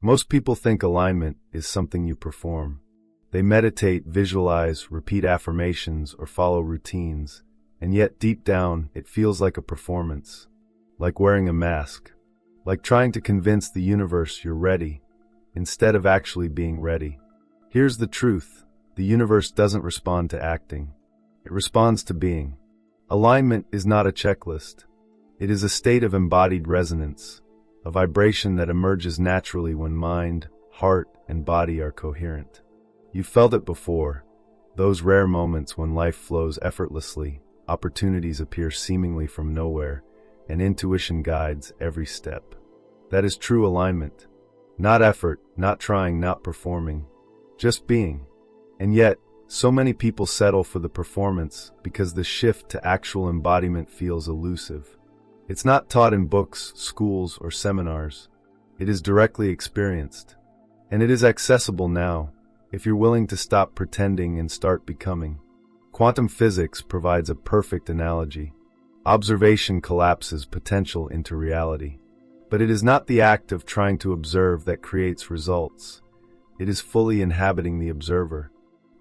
Most people think alignment is something you perform. They meditate, visualize, repeat affirmations, or follow routines, and yet deep down it feels like a performance, like wearing a mask, like trying to convince the universe you're ready, instead of actually being ready. Here's the truth: the universe doesn't respond to acting. It responds to being. Alignment is not a checklist. It is a state of embodied resonance, a vibration that emerges naturally when mind, heart, and body are coherent. You've felt it before, those rare moments when life flows effortlessly, opportunities appear seemingly from nowhere, and intuition guides every step. That is true alignment. Not effort, not trying, not performing, just being. And yet, so many people settle for the performance because the shift to actual embodiment feels elusive. It's not taught in books, schools, or seminars. It is directly experienced. And it is accessible now, if you're willing to stop pretending and start becoming. Quantum physics provides a perfect analogy. Observation collapses potential into reality. But it is not the act of trying to observe that creates results. It is fully inhabiting the observer.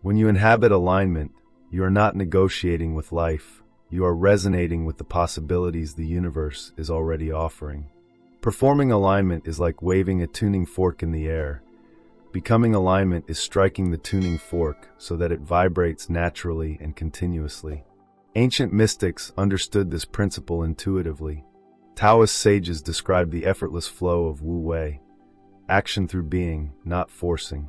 When you inhabit alignment, you are not negotiating with life. You are resonating with the possibilities the universe is already offering. Performing alignment is like waving a tuning fork in the air. Becoming alignment is striking the tuning fork so that it vibrates naturally and continuously. Ancient mystics understood this principle intuitively. Taoist sages described the effortless flow of Wu Wei, action through being, not forcing.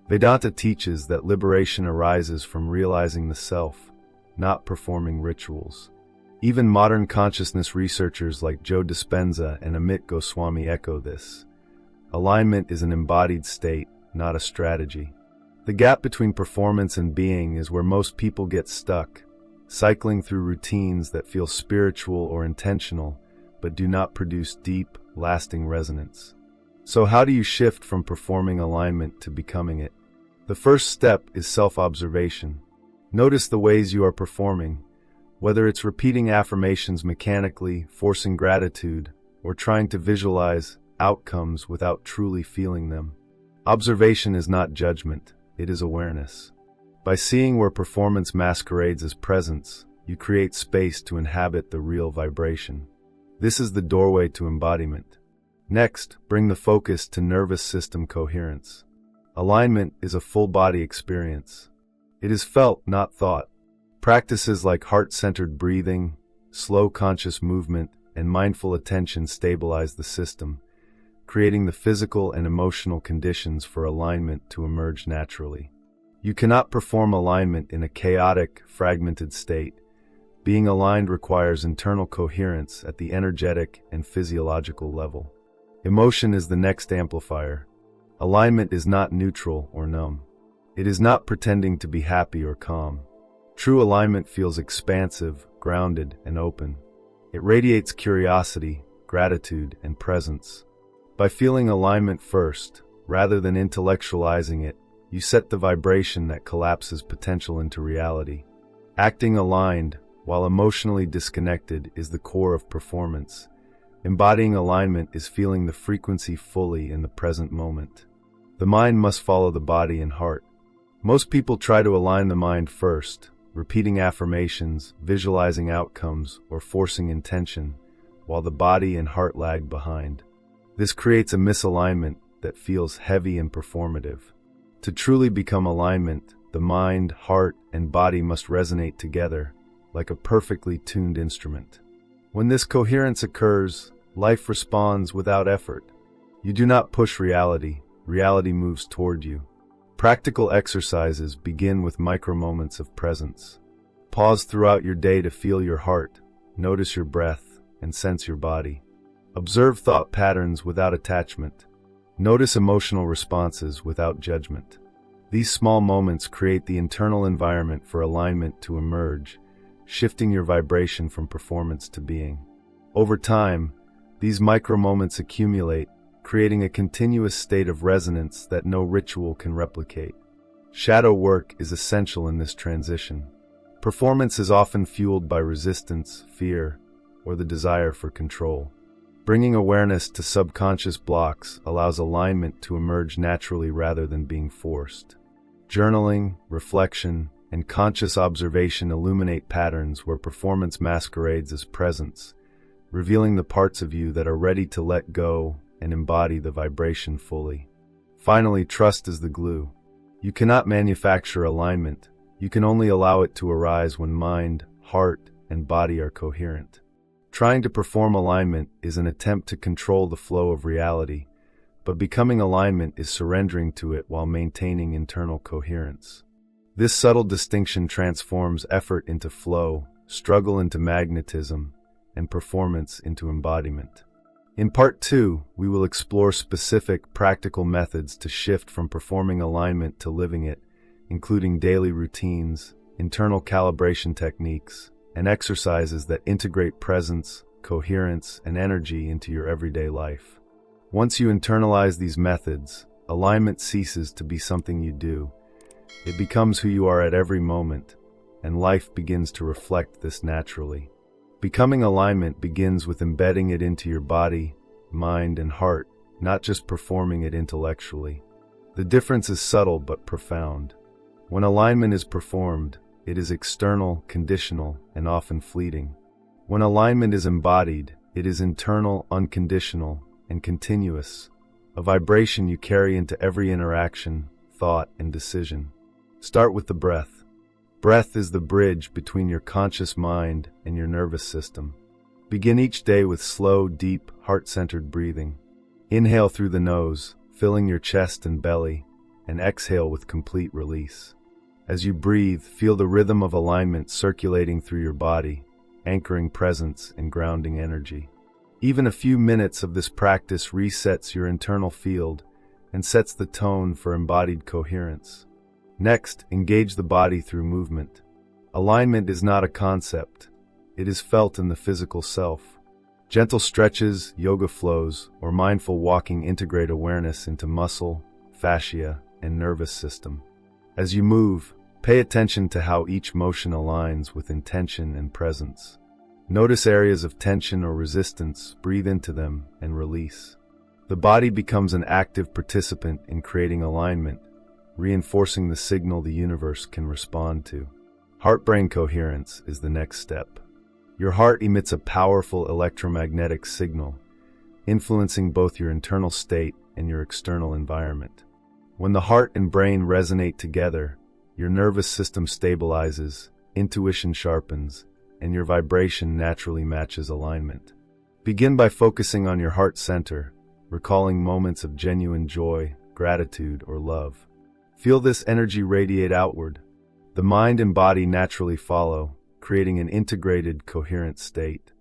Vedanta teaches that liberation arises from realizing the self, not performing rituals. Even modern consciousness researchers like Joe Dispenza and Amit Goswami echo this. Alignment is an embodied state, not a strategy. The gap between performance and being is where most people get stuck, cycling through routines that feel spiritual or intentional, but do not produce deep, lasting resonance. So how do you shift from performing alignment to becoming it? The first step is self-observation. Notice the ways you are performing, whether it's repeating affirmations mechanically, forcing gratitude, or trying to visualize outcomes without truly feeling them. Observation is not judgment, it is awareness. By seeing where performance masquerades as presence, you create space to inhabit the real vibration. This is the doorway to embodiment. Next, bring the focus to nervous system coherence. Alignment is a full-body experience. It is felt, not thought. Practices like heart-centered breathing, slow conscious movement, and mindful attention stabilize the system, creating the physical and emotional conditions for alignment to emerge naturally. You cannot perform alignment in a chaotic, fragmented state. Being aligned requires internal coherence at the energetic and physiological level. Emotion is the next amplifier. Alignment is not neutral or numb. It is not pretending to be happy or calm. True alignment feels expansive, grounded, and open. It radiates curiosity, gratitude, and presence. By feeling alignment first, rather than intellectualizing it, you set the vibration that collapses potential into reality. Acting aligned, while emotionally disconnected, is the core of performance. Embodying alignment is feeling the frequency fully in the present moment. The mind must follow the body and heart. Most people try to align the mind first, repeating affirmations, visualizing outcomes, or forcing intention, while the body and heart lag behind. This creates a misalignment that feels heavy and performative. To truly become alignment, the mind, heart, and body must resonate together, like a perfectly tuned instrument. When this coherence occurs, life responds without effort. You do not push reality, reality moves toward you. Practical exercises begin with micro-moments of presence. Pause throughout your day to feel your heart, notice your breath, and sense your body. Observe thought patterns without attachment. Notice emotional responses without judgment. These small moments create the internal environment for alignment to emerge, shifting your vibration from performance to being. Over time, these micro-moments accumulate, creating a continuous state of resonance that no ritual can replicate. Shadow work is essential in this transition. Performance is often fueled by resistance, fear, or the desire for control. Bringing awareness to subconscious blocks allows alignment to emerge naturally rather than being forced. Journaling, reflection, and conscious observation illuminate patterns where performance masquerades as presence, revealing the parts of you that are ready to let go and embody the vibration fully. Finally, trust is the glue. You cannot manufacture alignment. You can only allow it to arise when mind, heart, and body are coherent. Trying to perform alignment is an attempt to control the flow of reality, but becoming alignment is surrendering to it while maintaining internal coherence. This subtle distinction transforms effort into flow, struggle into magnetism, and performance into embodiment. In Part 2, we will explore specific, practical methods to shift from performing alignment to living it, including daily routines, internal calibration techniques, and exercises that integrate presence, coherence, and energy into your everyday life. Once you internalize these methods, alignment ceases to be something you do. It becomes who you are at every moment, and life begins to reflect this naturally. Becoming alignment begins with embedding it into your body, mind, and heart, not just performing it intellectually. The difference is subtle but profound. When alignment is performed, it is external, conditional, and often fleeting. When alignment is embodied, it is internal, unconditional, and continuous, a vibration you carry into every interaction, thought, and decision. Start with the breath. Breath is the bridge between your conscious mind and your nervous system. Begin each day with slow, deep, heart-centered breathing. Inhale through the nose, filling your chest and belly, and exhale with complete release. As you breathe, feel the rhythm of alignment circulating through your body, anchoring presence and grounding energy. Even a few minutes of this practice resets your internal field and sets the tone for embodied coherence. Next, engage the body through movement. Alignment is not a concept. It is felt in the physical self. Gentle stretches, yoga flows, or mindful walking integrate awareness into muscle, fascia, and nervous system. As you move, pay attention to how each motion aligns with intention and presence. Notice areas of tension or resistance, breathe into them, and release. The body becomes an active participant in creating alignment, reinforcing the signal the universe can respond to. Heart-brain coherence is the next step. Your heart emits a powerful electromagnetic signal, influencing both your internal state and your external environment. When the heart and brain resonate together, your nervous system stabilizes, intuition sharpens, and your vibration naturally matches alignment. Begin by focusing on your heart center, recalling moments of genuine joy, gratitude, or love. Feel this energy radiate outward. The mind and body naturally follow, creating an integrated, coherent state.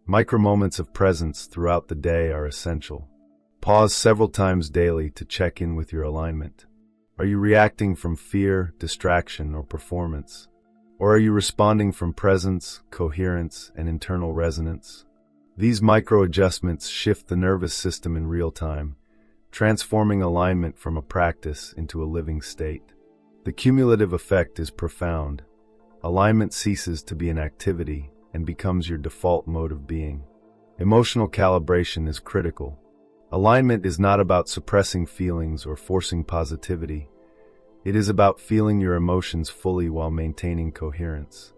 Micro-moments of presence throughout the day are essential. Pause several times daily to check in with your alignment. Are you reacting from fear, distraction, or performance? Or are you responding from presence, coherence, and internal resonance? These micro-adjustments shift the nervous system in real time, transforming alignment from a practice into a living state. The cumulative effect is profound. Alignment ceases to be an activity and becomes your default mode of being. Emotional calibration is critical. Alignment is not about suppressing feelings or forcing positivity. It is about feeling your emotions fully while maintaining coherence.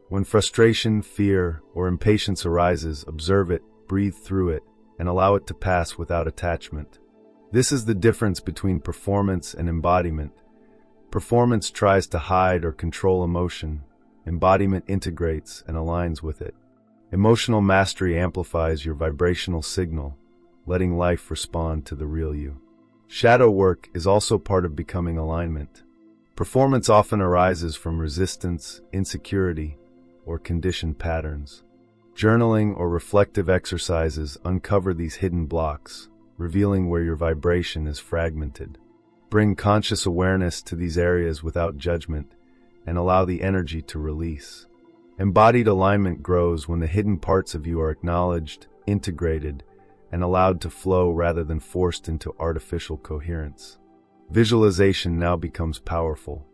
When frustration, fear, or impatience arises, observe it, breathe through it, and allow it to pass without attachment. This is the difference between performance and embodiment. Performance tries to hide or control emotion. Embodiment integrates and aligns with it. Emotional mastery amplifies your vibrational signal, letting life respond to the real you. Shadow work is also part of becoming alignment. Performance often arises from resistance, insecurity, or conditioned patterns. Journaling or reflective exercises uncover these hidden blocks, revealing where your vibration is fragmented. Bring conscious awareness to these areas without judgment, and allow the energy to release. Embodied alignment grows when the hidden parts of you are acknowledged, integrated, and allowed to flow rather than forced into artificial coherence. Visualization now becomes powerful.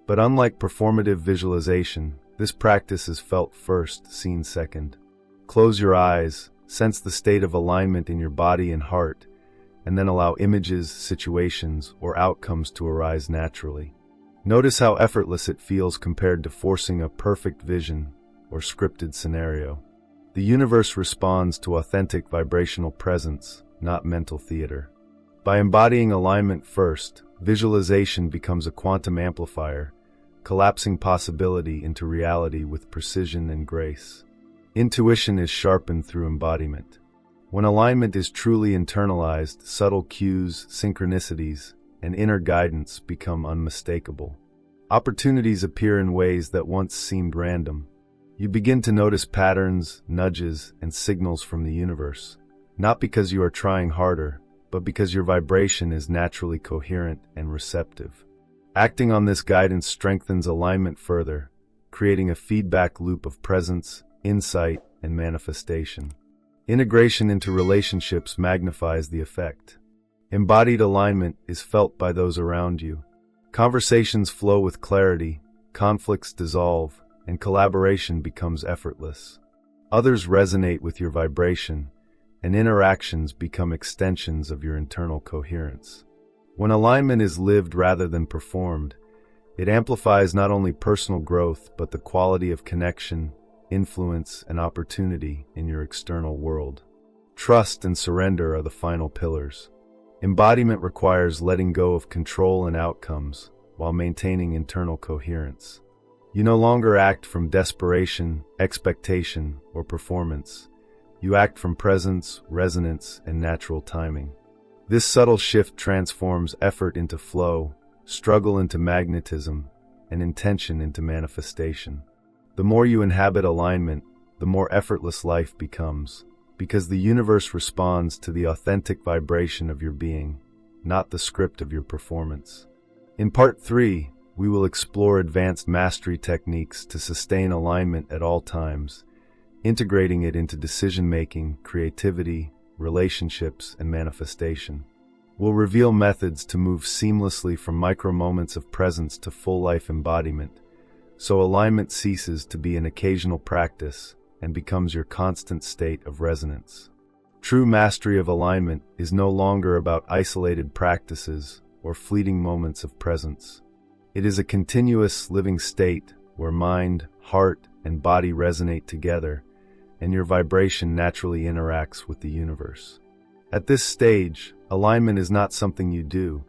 But unlike performative visualization, this practice is felt first, seen second. Close your eyes, Sense the state of alignment in your body and heart, and then allow images, situations, or outcomes to arise naturally. Notice how effortless it feels compared to forcing a perfect vision or scripted scenario. The universe responds to authentic vibrational presence, not mental theater. By embodying alignment first, visualization becomes a quantum amplifier, collapsing possibility into reality with precision and grace. Intuition is sharpened through embodiment. When alignment is truly internalized, subtle cues, synchronicities, and inner guidance become unmistakable. Opportunities appear in ways that once seemed random. You begin to notice patterns, nudges, and signals from the universe, not because you are trying harder, but because your vibration is naturally coherent and receptive. Acting on this guidance strengthens alignment further, creating a feedback loop of presence, insight, and manifestation. Integration into relationships magnifies the effect. Embodied alignment is felt by those around you. Conversations flow with clarity, conflicts dissolve, and collaboration becomes effortless. Others resonate with your vibration, and interactions become extensions of your internal coherence. When alignment is lived rather than performed, it amplifies not only personal growth but the quality of connection, influence, and opportunity in your external world. Trust and surrender are the final pillars. Embodiment requires letting go of control and outcomes while maintaining internal coherence. You no longer act from desperation, expectation, or performance. You act from presence, resonance, and natural timing. This subtle shift transforms effort into flow, struggle into magnetism, and intention into manifestation. The more you inhabit alignment, the more effortless life becomes, because the universe responds to the authentic vibration of your being, not the script of your performance. In Part 3, we will explore advanced mastery techniques to sustain alignment at all times, integrating it into decision-making, creativity, relationships, and manifestation. We'll reveal methods to move seamlessly from micro-moments of presence to full-life embodiment, so alignment ceases to be an occasional practice and becomes your constant state of resonance. True mastery of alignment is no longer about isolated practices or fleeting moments of presence. It is a continuous living state where mind, heart, and body resonate together, and your vibration naturally interacts with the universe. At this stage, alignment is not something you do.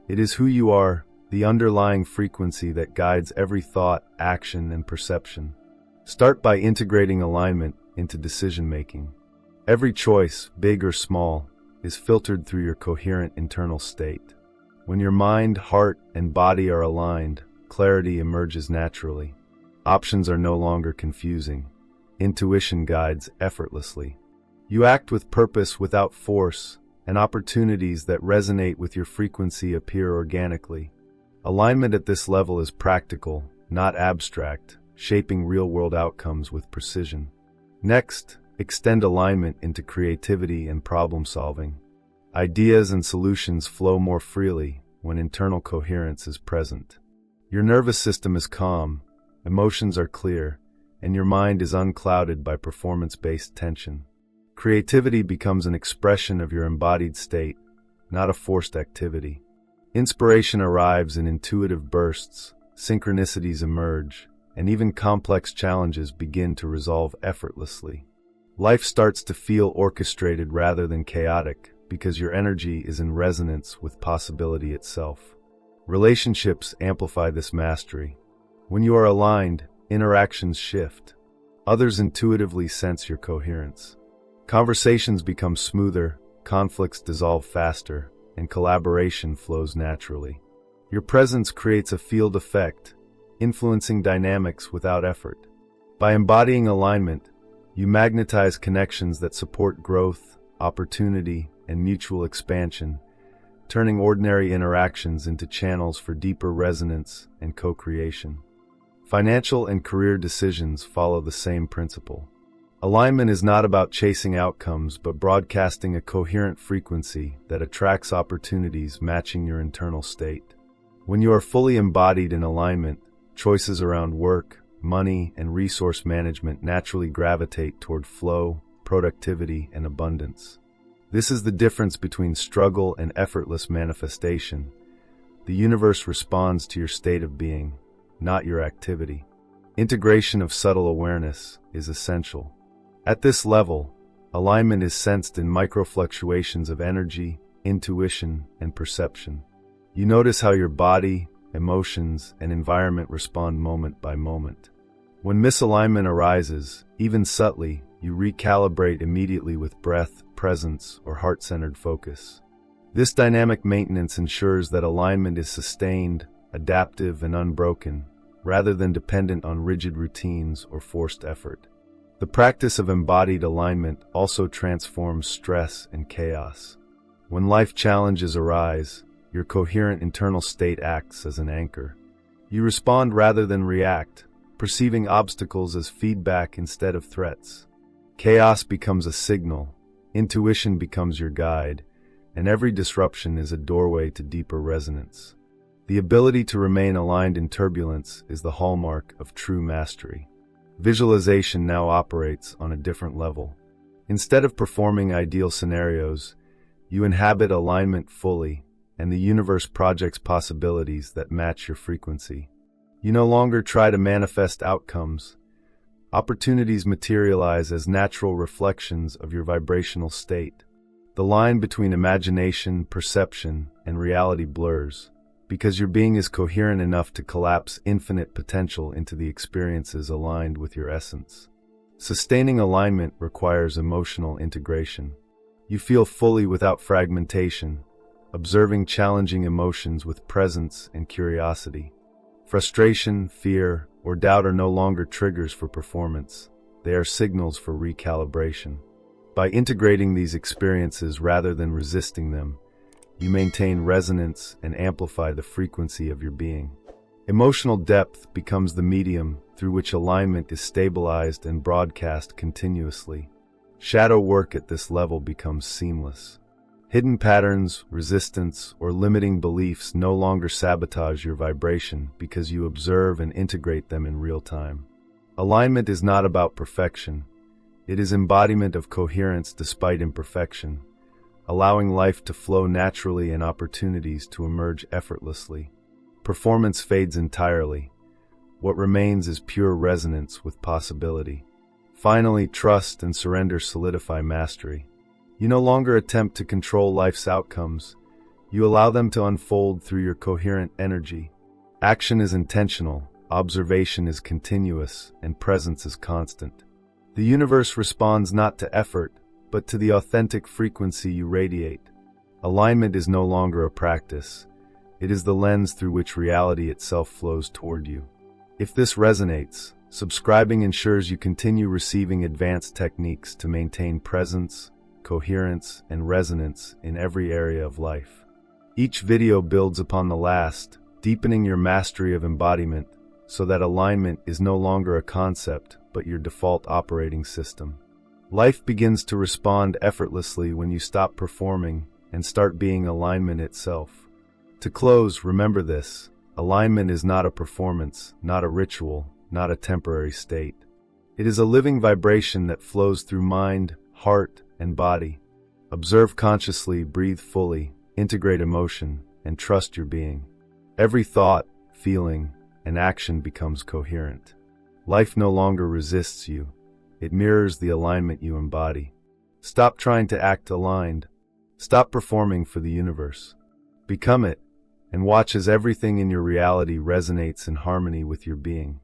It is who you are, the underlying frequency that guides every thought, action, and perception. Start by integrating alignment into decision-making. Every choice, big or small, is filtered through your coherent internal state. When your mind, heart, and body are aligned, clarity emerges naturally. Options are no longer confusing. Intuition guides effortlessly. You act with purpose without force, and opportunities that resonate with your frequency appear organically. Alignment at this level is practical, not abstract, shaping real-world outcomes with precision. Next, extend alignment into creativity and problem-solving. Ideas and solutions flow more freely when internal coherence is present. Your nervous system is calm, emotions are clear, and your mind is unclouded by performance-based tension. Creativity becomes an expression of your embodied state, not a forced activity. Inspiration arrives in intuitive bursts, synchronicities emerge, and even complex challenges begin to resolve effortlessly. Life starts to feel orchestrated rather than chaotic, because your energy is in resonance with possibility itself. Relationships amplify this mastery. When you are aligned, interactions shift. Others intuitively sense your coherence. Conversations become smoother, conflicts dissolve faster, and collaboration flows naturally. Your presence creates a field effect, influencing dynamics without effort. By embodying alignment, you magnetize connections that support growth, opportunity, and mutual expansion, turning ordinary interactions into channels for deeper resonance and co-creation. Financial and career decisions follow the same principle. Alignment is not about chasing outcomes, but broadcasting a coherent frequency that attracts opportunities matching your internal state. When you are fully embodied in alignment, choices around work, money, and resource management naturally gravitate toward flow, productivity, and abundance. This is the difference between struggle and effortless manifestation. The universe responds to your state of being, not your activity. Integration of subtle awareness is essential. At this level, alignment is sensed in microfluctuations of energy, intuition, and perception. You notice how your body, emotions, and environment respond moment by moment. When misalignment arises, even subtly, you recalibrate immediately with breath, presence, or heart-centered focus. This dynamic maintenance ensures that alignment is sustained, adaptive, and unbroken, rather than dependent on rigid routines or forced effort. The practice of embodied alignment also transforms stress and chaos. When life challenges arise, your coherent internal state acts as an anchor. You respond rather than react, perceiving obstacles as feedback instead of threats. Chaos becomes a signal, intuition becomes your guide, and every disruption is a doorway to deeper resonance. The ability to remain aligned in turbulence is the hallmark of true mastery. Visualization now operates on a different level. Instead of performing ideal scenarios, you inhabit alignment fully, and the universe projects possibilities that match your frequency. You no longer try to manifest outcomes. Opportunities materialize as natural reflections of your vibrational state. The line between imagination, perception, and reality blurs, because your being is coherent enough to collapse infinite potential into the experiences aligned with your essence. Sustaining alignment requires emotional integration. You feel fully without fragmentation, observing challenging emotions with presence and curiosity. Frustration, fear, or doubt are no longer triggers for performance. They are signals for recalibration. By integrating these experiences rather than resisting them, you maintain resonance and amplify the frequency of your being. Emotional depth becomes the medium through which alignment is stabilized and broadcast continuously. Shadow work at this level becomes seamless. Hidden patterns, resistance, or limiting beliefs no longer sabotage your vibration because you observe and integrate them in real time. Alignment is not about perfection. It is embodiment of coherence despite imperfection, allowing life to flow naturally and opportunities to emerge effortlessly. Performance fades entirely. What remains is pure resonance with possibility. Finally, trust and surrender solidify mastery. You no longer attempt to control life's outcomes. You allow them to unfold through your coherent energy. Action is intentional, observation is continuous, and presence is constant. The universe responds not to effort, but to the authentic frequency you radiate. Alignment is no longer a practice. It is the lens through which reality itself flows toward you. If this resonates, subscribing ensures you continue receiving advanced techniques to maintain presence, coherence, and resonance in every area of life. Each video builds upon the last, deepening your mastery of embodiment so that alignment is no longer a concept but your default operating system. Life begins to respond effortlessly when you stop performing and start being alignment itself. To close, remember this: alignment is not a performance, not a ritual, not a temporary state. It is a living vibration that flows through mind, heart, and body. Observe consciously, breathe fully, integrate emotion, and trust your being. Every thought, feeling, and action becomes coherent. Life no longer resists you. It mirrors the alignment you embody. Stop trying to act aligned. Stop performing for the universe. Become it, and watch as everything in your reality resonates in harmony with your being.